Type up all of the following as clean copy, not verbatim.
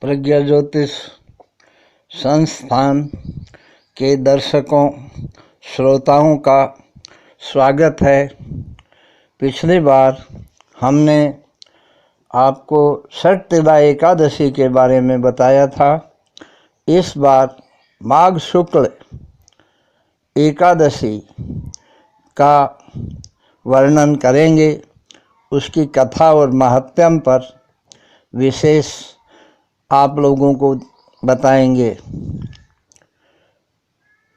प्रज्ञा ज्योतिष संस्थान के दर्शकों श्रोताओं का स्वागत है। पिछली बार हमने आपको षटतिला एकादशी के बारे में बताया था। इस बार माघ शुक्ल एकादशी का वर्णन करेंगे। उसकी कथा और महात्म्य पर विशेष आप लोगों को बताएंगे।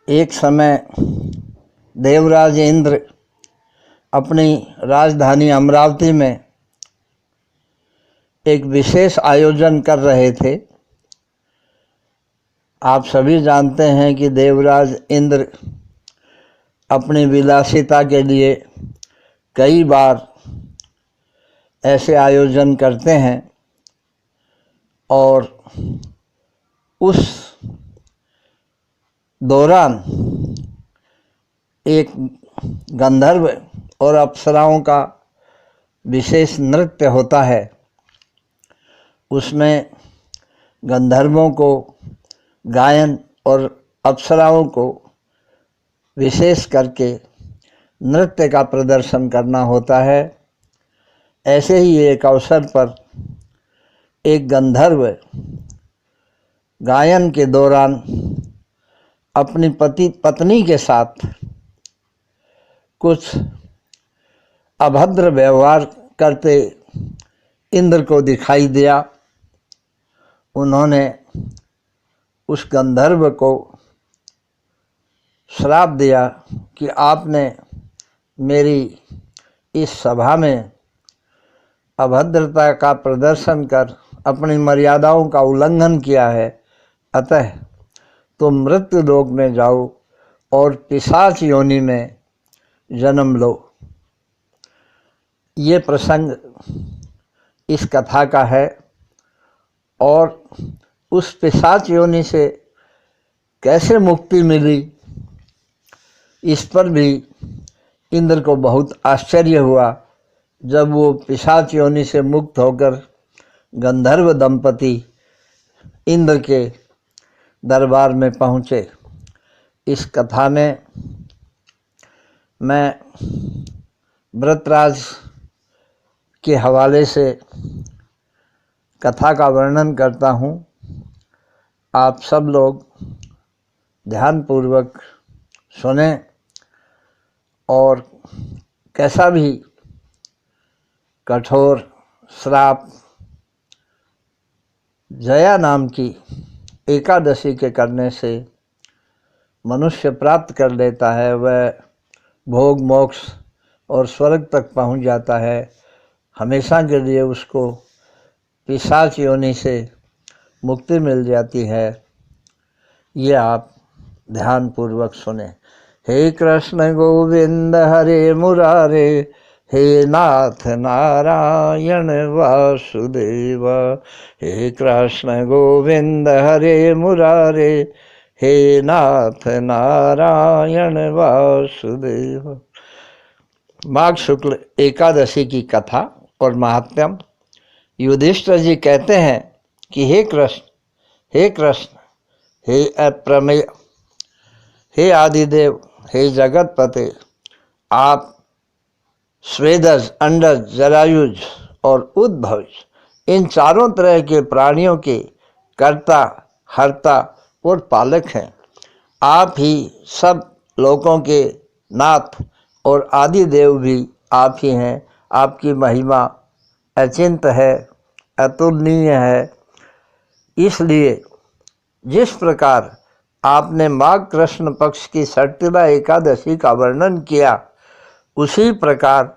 एक समय देवराज इंद्र अपनी राजधानी अमरावती में एक विशेष आयोजन कर रहे थे। आप सभी जानते हैं कि देवराज इंद्र अपनी विलासिता के लिए कई बार ऐसे आयोजन करते हैं और उस दौरान एक गंधर्व और अप्सराओं का विशेष नृत्य होता है। उसमें गंधर्वों को गायन और अप्सराओं को विशेष करके नृत्य का प्रदर्शन करना होता है। ऐसे ही एक अवसर पर एक गंधर्व गायन के दौरान अपनी पत्नी के साथ कुछ अभद्र व्यवहार करते इंद्र को दिखाई दिया। उन्होंने उस गंधर्व को श्राप दिया कि आपने मेरी इस सभा में अभद्रता का प्रदर्शन कर अपनी मर्यादाओं का उल्लंघन किया है, अतः तुम मृत्यु लोक में जाओ और पिशाच योनि में जन्म लो। ये प्रसंग इस कथा का है और उस पिशाच योनि से कैसे मुक्ति मिली, इस पर भी इंद्र को बहुत आश्चर्य हुआ जब वो पिशाच योनि से मुक्त होकर गंधर्व दंपति इंद्र के दरबार में पहुँचे। इस कथा में मैं वृतराज के हवाले से कथा का वर्णन करता हूँ। आप सब लोग ध्यानपूर्वक सुने और कैसा भी कठोर श्राप जया नाम की एकादशी के करने से मनुष्य प्राप्त कर लेता है, वह भोग मोक्ष और स्वर्ग तक पहुंच जाता है। हमेशा के लिए उसको पिशाच योनि से मुक्ति मिल जाती है। ये आप ध्यानपूर्वक सुने। हे कृष्ण गोविंद हरे मुरारे, हे नाथ नारायण वासुदेव। हे कृष्ण गोविंद हरे मुरारे, हे नाथ नारायण वासुदेव। माघ शुक्ल एकादशी की कथा और महात्म्य। युधिष्ठिर जी कहते हैं कि हे कृष्ण, हे कृष्ण, हे अप्रमेय, हे आदिदेव, हे जगतपते, आप स्वेदज, अंडज, जरायुज और उद्भवज इन चारों तरह के प्राणियों के कर्ता, हर्ता और पालक हैं। आप ही सब लोगों के नाथ और आदि देव भी आप ही हैं। आपकी महिमा अचिंत है, अतुलनीय है। इसलिए जिस प्रकार आपने माघ कृष्ण पक्ष की षटतिला एकादशी का वर्णन किया, उसी प्रकार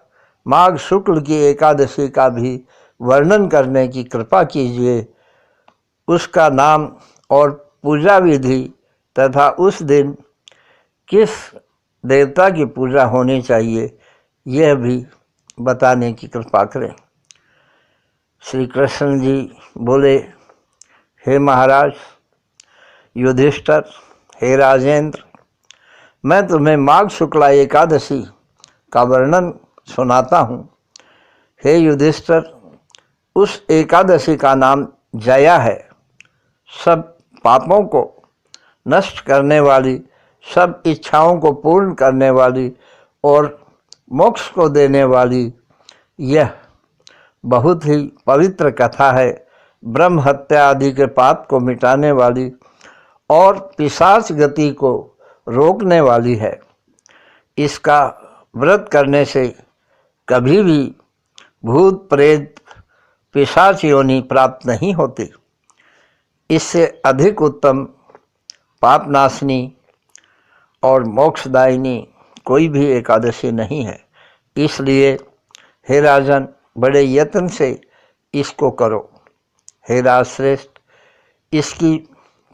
माघ शुक्ल की एकादशी का भी वर्णन करने की कृपा कीजिए। उसका नाम और पूजा विधि तथा उस दिन किस देवता की पूजा होनी चाहिए, यह भी बताने की कृपा करें। श्री कृष्ण जी बोले, हे महाराज युधिष्ठिर, हे राजेंद्र, मैं तुम्हें माघ शुक्ला एकादशी का वर्णन सुनाता हूँ। हे युधिष्ठिर, उस एकादशी का नाम जया है सब पापों को नष्ट करने वाली, सब इच्छाओं को पूर्ण करने वाली और मोक्ष को देने वाली यह बहुत ही पवित्र कथा है। ब्रह्म हत्या आदि के पाप को मिटाने वाली और पिशाच गति को रोकने वाली है। इसका व्रत करने से कभी भी भूत प्रेत पिशाच योनि प्राप्त नहीं होती। इससे अधिक उत्तम पापनाशनी और मोक्षदायिनी कोई भी एकादशी नहीं है। इसलिए हे राजन, बड़े यत्न से इसको करो। हे राजश्रेष्ठ, इसकी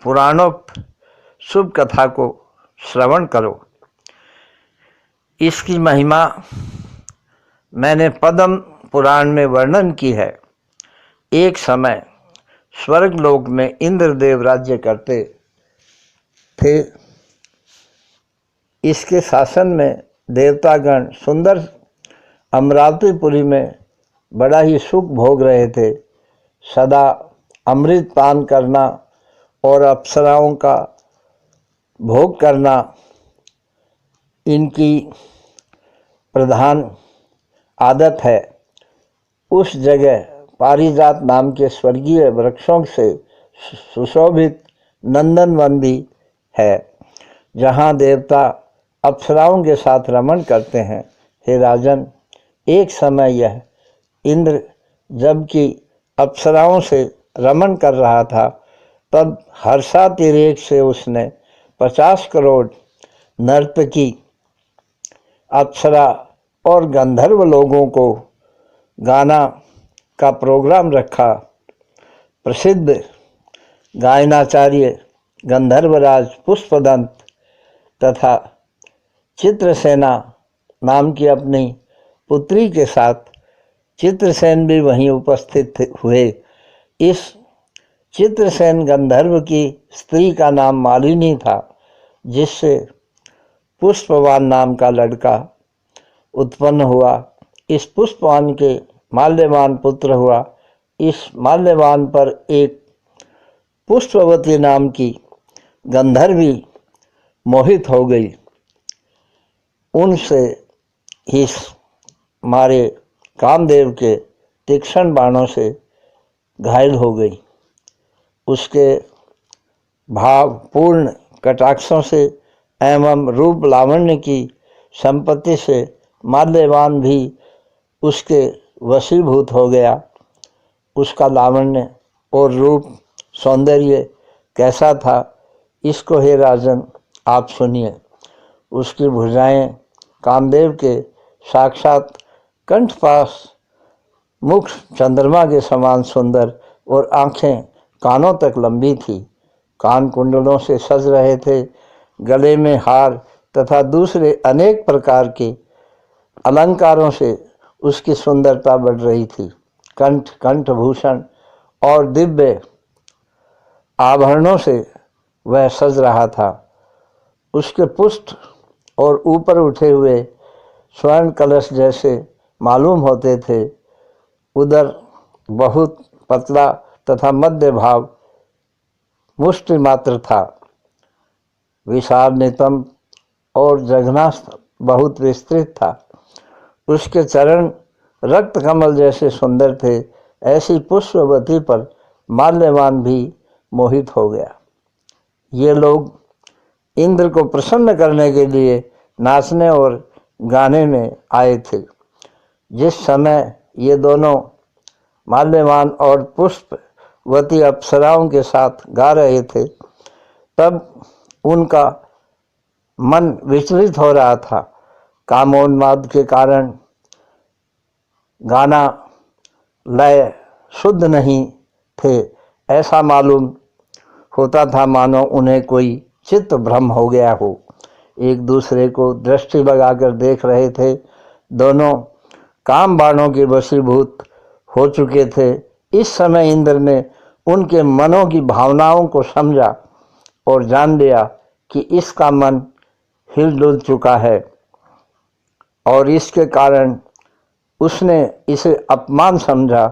पुराणोक्त शुभ कथा को श्रवण करो। इसकी महिमा मैंने पद्म पुराण में वर्णन की है। एक समय स्वर्ग लोक में इंद्रदेव राज्य करते थे। इसके शासन में देवतागण सुंदर अमरावतीपुरी में बड़ा ही सुख भोग रहे थे। सदा अमृत पान करना और अप्सराओं का भोग करना इनकी प्रधान आदत है। उस जगह पारिजात नाम के स्वर्गीय वृक्षों से सुशोभित नंदनवन भी है, जहाँ देवता अप्सराओं के साथ रमण करते हैं। हे राजन, एक समय यह इंद्र जबकि अप्सराओं से रमण कर रहा था, तब हर्षातिरेक से उसने 50 करोड़ नर्तकी, अप्सरा और गंधर्व लोगों को गाना का प्रोग्राम रखा। प्रसिद्ध गायनाचार्य गंधर्वराज पुष्पदंत तथा चित्रसेना नाम की अपनी पुत्री के साथ चित्रसेन भी वहीं उपस्थित हुए। इस चित्रसेन गंधर्व की स्त्री का नाम मालिनी था, जिससे पुष्पवान नाम का लड़का उत्पन्न हुआ। इस पुष्पवान के माल्यवान पुत्र हुआ। इस माल्यवान पर एक पुष्पवती नाम की गंधर्वी मोहित हो गई। उनसे इस मारे कामदेव के तीक्ष्ण बाणों से घायल हो गई। उसके भावपूर्ण कटाक्षों से एवं रूप लावण्य की संपत्ति से माल्यवान भी उसके वशीभूत हो गया। उसका लावण्य और रूप सौंदर्य कैसा था, इसको हे राजन आप सुनिए। उसकी भुजाएं कामदेव के साक्षात कंठपास, मुख चंद्रमा के समान सुंदर और आंखें कानों तक लंबी थी। कान कुंडलों से सज रहे थे। गले में हार तथा दूसरे अनेक प्रकार के अलंकारों से उसकी सुंदरता बढ़ रही थी। कंठभूषण और दिव्य आभरणों से वह सज रहा था। उसके पुष्ट और ऊपर उठे हुए स्वर्ण कलश जैसे मालूम होते थे। उदर बहुत पतला तथा मध्य भाव मुष्टि मात्र था। विशाल नितंब और जघनास्थ बहुत विस्तृत था। उसके चरण रक्त कमल जैसे सुंदर थे। ऐसी पुष्पवती पर माल्यवान भी मोहित हो गया। ये लोग इंद्र को प्रसन्न करने के लिए नाचने और गाने में आए थे। जिस समय ये दोनों माल्यवान और पुष्पवती अप्सराओं के साथ गा रहे थे, तब उनका मन विचलित हो रहा था। कामोन्माद के कारण गाना लय शुद्ध नहीं थे। ऐसा मालूम होता था मानो उन्हें कोई चित्त भ्रम हो गया हो। एक दूसरे को दृष्टि लगाकर देख रहे थे। दोनों काम बाणों के वशीभूत हो चुके थे। इस समय इंद्र ने उनके मनों की भावनाओं को समझा और जान लिया कि इसका मन हिलडुल चुका है और इसके कारण उसने इसे अपमान समझा।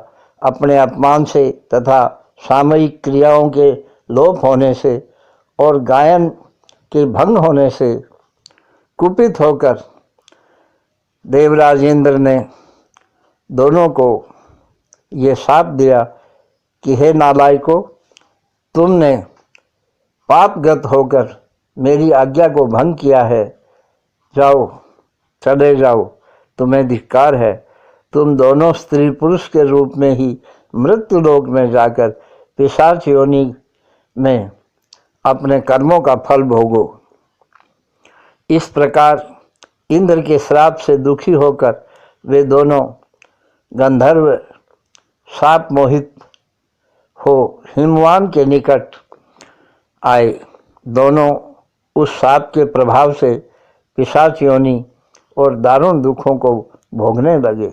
अपने अपमान से तथा सामयिक क्रियाओं के लोप होने से और गायन के भंग होने से कुपित होकर देवराज इंद्र ने दोनों को ये शाप दिया कि हे नालायकों, तुमने पापगत होकर मेरी आज्ञा को भंग किया है, जाओ, चले जाओ, तुम्हें धिक्कार है। तुम दोनों स्त्री पुरुष के रूप में ही मृत्यु लोक में जाकर पिशाच योनि में अपने कर्मों का फल भोगो। इस प्रकार इंद्र के श्राप से दुखी होकर वे दोनों गंधर्व शाप मोहित हो हिमवान के निकट आए। दोनों उस शाप के प्रभाव से पिशाच योनि और दारुण दुखों को भोगने लगे।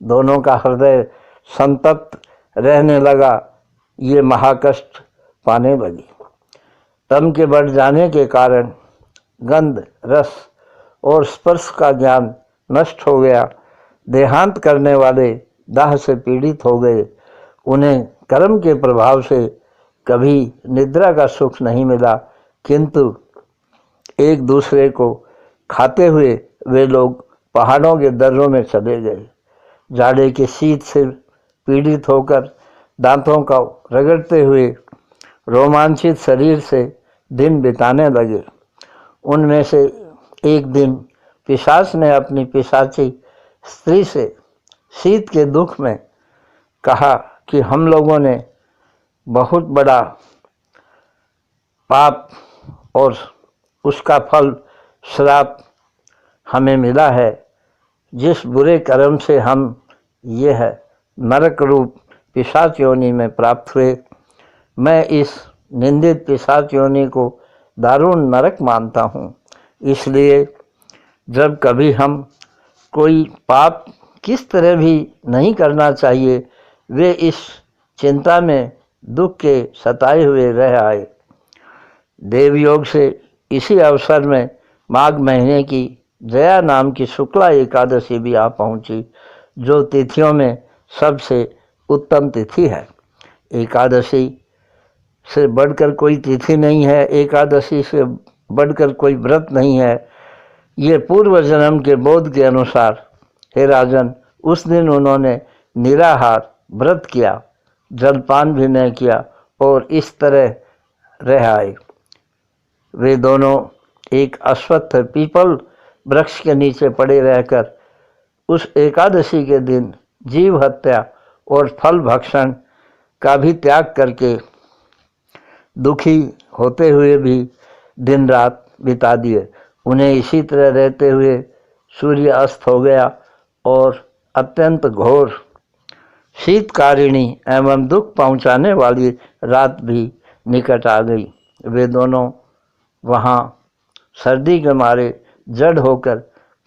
दोनों का हृदय संतप्त रहने लगा, ये महाकष्ट पाने लगे। तम के बढ़ जाने के कारण गंध, रस और स्पर्श का ज्ञान नष्ट हो गया। देहांत करने वाले दाह से पीड़ित हो गए। उन्हें कर्म के प्रभाव से कभी निद्रा का सुख नहीं मिला, किंतु एक दूसरे को खाते हुए वे लोग पहाड़ों के दर्रों में चले गए। जाड़े के शीत से पीड़ित होकर दांतों का रगड़ते हुए रोमांचित शरीर से दिन बिताने लगे। उनमें से एक दिन पिशाच ने अपनी पिशाची स्त्री से शीत के दुख में कहा कि हम लोगों ने बहुत बड़ा पाप और उसका फल श्राप हमें मिला है। जिस बुरे कर्म से हम यह नरक रूप पिशाच योनि में प्राप्त हुए, मैं इस निंदित पिशाच योनि को दारुण नरक मानता हूँ। इसलिए जब कभी हम कोई पाप किस तरह भी नहीं करना चाहिए, वे इस चिंता में दुख के सताए हुए रह आए। देवयोग से इसी अवसर में माघ महीने की जया नाम की शुक्ला एकादशी भी आ पहुंची, जो तिथियों में सबसे उत्तम तिथि है। एकादशी से बढ़कर कोई तिथि नहीं है, एकादशी से बढ़कर कोई व्रत नहीं है। ये पूर्व जन्म के बोध के अनुसार हे राजन, उस दिन उन्होंने निराहार व्रत किया, जलपान भी नहीं किया और इस तरह रह आए। वे दोनों एक अश्वत्थ पीपल वृक्ष के नीचे पड़े रहकर उस एकादशी के दिन जीव हत्या और फल भक्षण का भी त्याग करके दुखी होते हुए भी दिन रात बिता दिए। उन्हें इसी तरह रहते हुए सूर्य अस्त हो गया और अत्यंत घोर शीतकारिणी एवं दुख पहुंचाने वाली रात भी निकट आ गई। वे दोनों वहाँ सर्दी के मारे जड़ होकर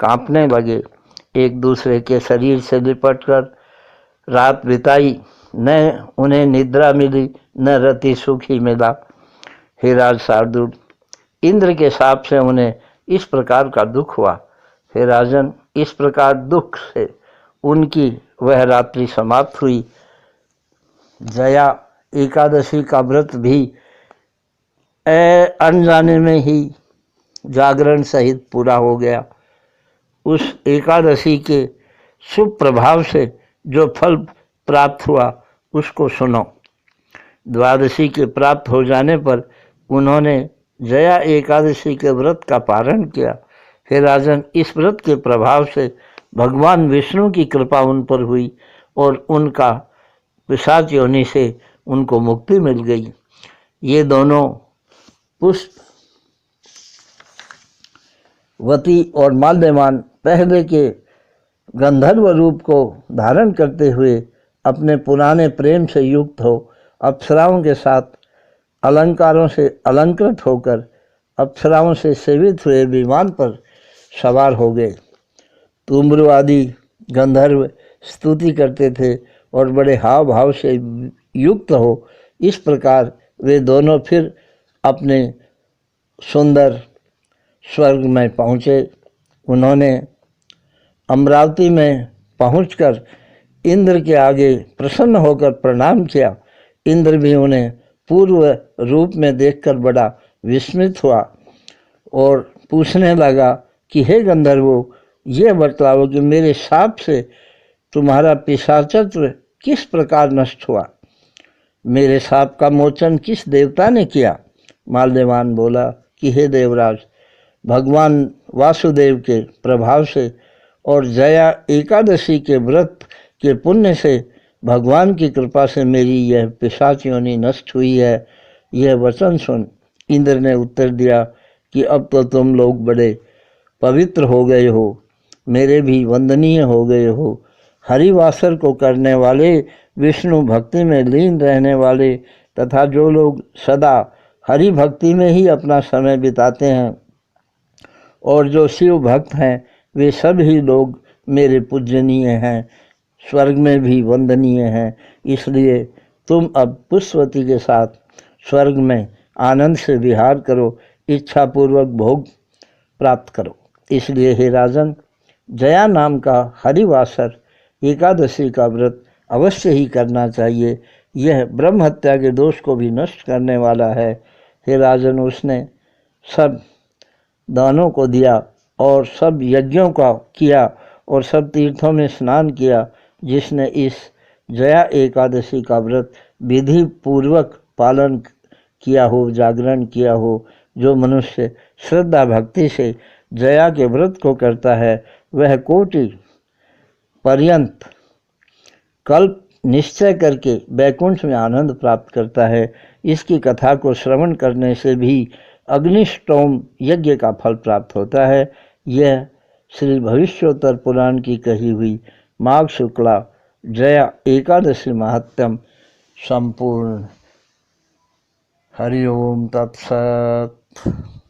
कांपने लगे। एक दूसरे के शरीर से लिपटकर रात बिताई। न उन्हें निद्रा मिली, न रति सुख ही मिला। हे राज शार्दूल, इंद्र के शाप से उन्हें इस प्रकार का दुख हुआ। हे राजन, इस प्रकार दुख से उनकी वह रात्रि समाप्त हुई। जया एकादशी का व्रत भी अनजाने में ही जागरण सहित पूरा हो गया। उस एकादशी के शुभ प्रभाव से जो फल प्राप्त हुआ उसको सुनो। द्वादशी के प्राप्त हो जाने पर उन्होंने जया एकादशी के व्रत का पारण किया। हे राजन, इस व्रत के प्रभाव से भगवान विष्णु की कृपा उन पर हुई और उनका पिशाच योनि से उनको मुक्ति मिल गई। ये दोनों पुष्पवती और माल्यवान पहले के गंधर्व रूप को धारण करते हुए अपने पुराने प्रेम से युक्त हो अप्सराओं के साथ अलंकारों से अलंकृत होकर अप्सराओं से सेवित हुए विमान पर सवार हो गए। तुम्र आदि गंधर्व स्तुति करते थे और बड़े हाव भाव से युक्त हो। इस प्रकार वे दोनों फिर अपने सुंदर स्वर्ग में पहुँचे। उन्होंने अमरावती में पहुंचकर इंद्र के आगे प्रसन्न होकर प्रणाम किया। इंद्र भी उन्हें पूर्व रूप में देखकर बड़ा विस्मित हुआ और पूछने लगा कि हे गंधर्वों, ये बतलाओ कि मेरे शाप से तुम्हारा पिशाचत्व किस प्रकार नष्ट हुआ। मेरे शाप का मोचन किस देवता ने किया। माल्यवान बोला कि हे देवराज, भगवान वासुदेव के प्रभाव से और जया एकादशी के व्रत के पुण्य से भगवान की कृपा से मेरी यह पिशाच योनि नष्ट हुई है। यह वचन सुन इंद्र ने उत्तर दिया कि अब तो तुम लोग बड़े पवित्र हो गए हो, मेरे भी वंदनीय हो गए हो। हरिवासर को करने वाले, विष्णु भक्ति में लीन रहने वाले तथा जो लोग सदा हरि भक्ति में ही अपना समय बिताते हैं और जो शिव भक्त हैं, वे सभी लोग मेरे पूजनीय हैं, स्वर्ग में भी वंदनीय हैं। इसलिए तुम अब पुष्पवती के साथ स्वर्ग में आनंद से विहार करो, इच्छापूर्वक भोग प्राप्त करो। इसलिए हे राजन, जया नाम का हरिवासर एकादशी का व्रत अवश्य ही करना चाहिए। यह ब्रह्म हत्या के दोष को भी नष्ट करने वाला है। हे राजन, उसने सब दानों को दिया और सब यज्ञों का किया और सब तीर्थों में स्नान किया। जिसने इस जया एकादशी का व्रत विधि पूर्वक पालन किया हो, जागरण किया हो, जो मनुष्य श्रद्धा भक्ति से जया के व्रत को करता है, वह कोटि पर्यंत कल्प निश्चय करके वैकुंठ में आनंद प्राप्त करता है। इसकी कथा को श्रवण करने से भी अग्निष्टोम यज्ञ का फल प्राप्त होता है। यह श्री भविष्योत्तर पुराण की कही हुई माघ शुक्ला जया एकादशी महात्म्य संपूर्ण। हरि ओम तत्सत।